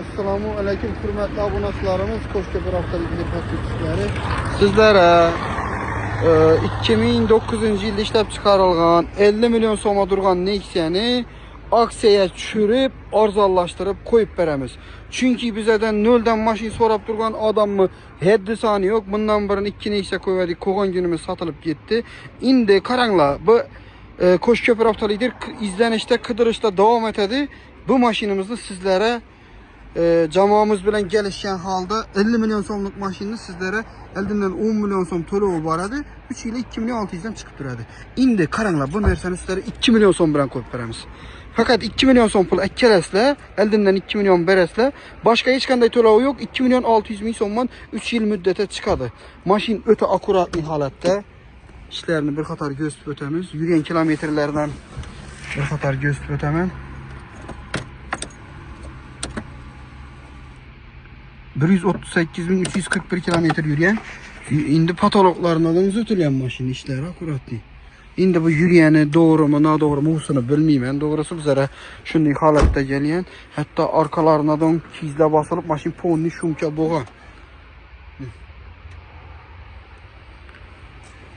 Assalamu alaykum hurmatli obunachilarimiz, Qo'shko'pir avtomobil tasdiqchilari. Sizlarga 2009-yilda ishlab chiqarilgan 50 million so'mga turgan Nexia'ni aksiyaya tushirib, arzonlashtirib qo'yib beramiz. Chunki bizdan noldan mashina so'rab turgan odammi hedi soni yo'q. Bundan birini 2 Nexia qo'ydik, qo'ygan kunimiz sotilib ketdi. Endi qaranglar, bu Qo'shko'pir avtomobil izlanishda, qidirishda davom etadi. Bu mashinamizni sizlarga jamoamiz bilan kelishgan holda 50 million so'mlik mashinani sizlarga eldimdan 10 million so'm to'lov boradi. 3 yilda 2 million 600 dan chiqib turadi. Endi qaranglar, bu narsani sizlarga 2 million so'm bilan qo'yib beramiz. Fakat 2 million so'm pul akkalasizlar, eldimdan 2 million berasizlar. Boshqa hech qanday to'lov yo'q. 2 million 600 ming so'mdan 3 yil muddatda chiqadi. Mashin o'ta akkuratli holatda. İşlerini bir qator gösterib o'tamiz. Yurgan kilometrlardan bir qator gösterib o'taman. 138.341 kilometr yurgan. Endi patologlardan o'tilgan mashina ishlari akkuratli. Endi bu yurgani to'g'rimi, noto'g'rimi o'sini bilmayman. To'g'risi bizlara shunday holatda kelgan. Hatto orqalaridan kizla bosilib mashina ponni shumka bo'lgan.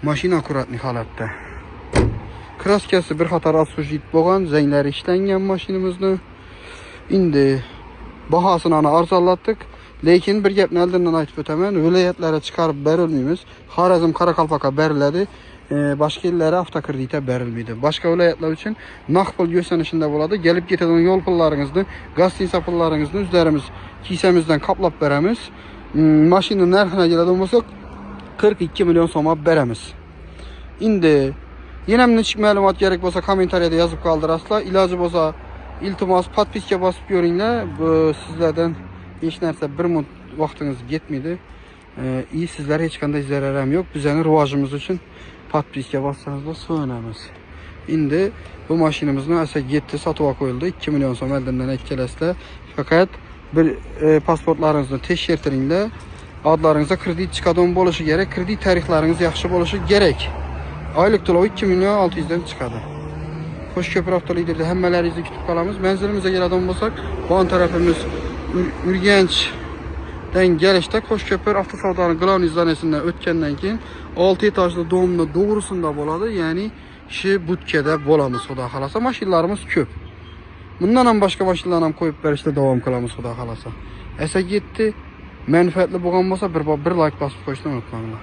Mashina akkuratli holatda. Kraskasi bir qator asfalt bo'lgan, zanglari ishlangan mashinamizni. Endi bahosini arzonlatdik. Lekin bir gapni oldindan aytib o'taman, viloyatlarga chiqarib berilmaymiz. Xorazm, Qoraqalpoqqa beriladi. Boshqa yerlarga avtokreditga berilmaydi. Boshqa viloyatlar uchun naqd pul yo'sanishida bo'ladi. Kelib ketadigan yo'l pullaringizni, gastiniya pullaringizni o'zlarimiz kisamizdan qoplab beramiz. Mashina narxini keladigan bo'lsak 42 million so'm beramiz. Endi yana nechik ma'lumot kerak bo'lsa kommentariyada yozib qoldirasizlar. Iloji bo'lsa iltimos podpiska bosib ko'ringlar. Bu sizlardan hech narsa bir minut vaqtingiz ketmaydi. Sizlar hech qanday zarar ham yo'q. Bizning rivojimiz uchun podpiska bossangiz so'namiz. Endi bu mashinamizni asa 7 sotib qo'yildi. 2 million so'm eldimdan aytkalasizlar. Faqat bir pasportlaringizni tekshirtiringlar. Adlaringizda kredit chiqadigan bo'lishi kerak. Kredit tarixlaringiz yaxshi bo'lishi kerak. Oylik to'lov 2 million 600 dan chiqadi. Qo'shko'pir avtoliderda hammalaringizni kutib qolamiz. Manzilimizga keladigan bo'lsak, bon tarafimiz Urganchdan kelishda Qo'shko'pir avtosavdoning global zonasidan o'tgandan keyin 6 etajli domni to'g'risida bo'ladi. Ya'ni shu butkada bo'lamiz, xudo xolasa. Mashinlarimiz ko'p. Bundan ham boshqa mashinalar ham qo'yib berishda davom qilamiz, xudo xolasa. Esa 7 manfaatli bo'lgan bo'lsa bir like bosib qo'yishni unutmanglar.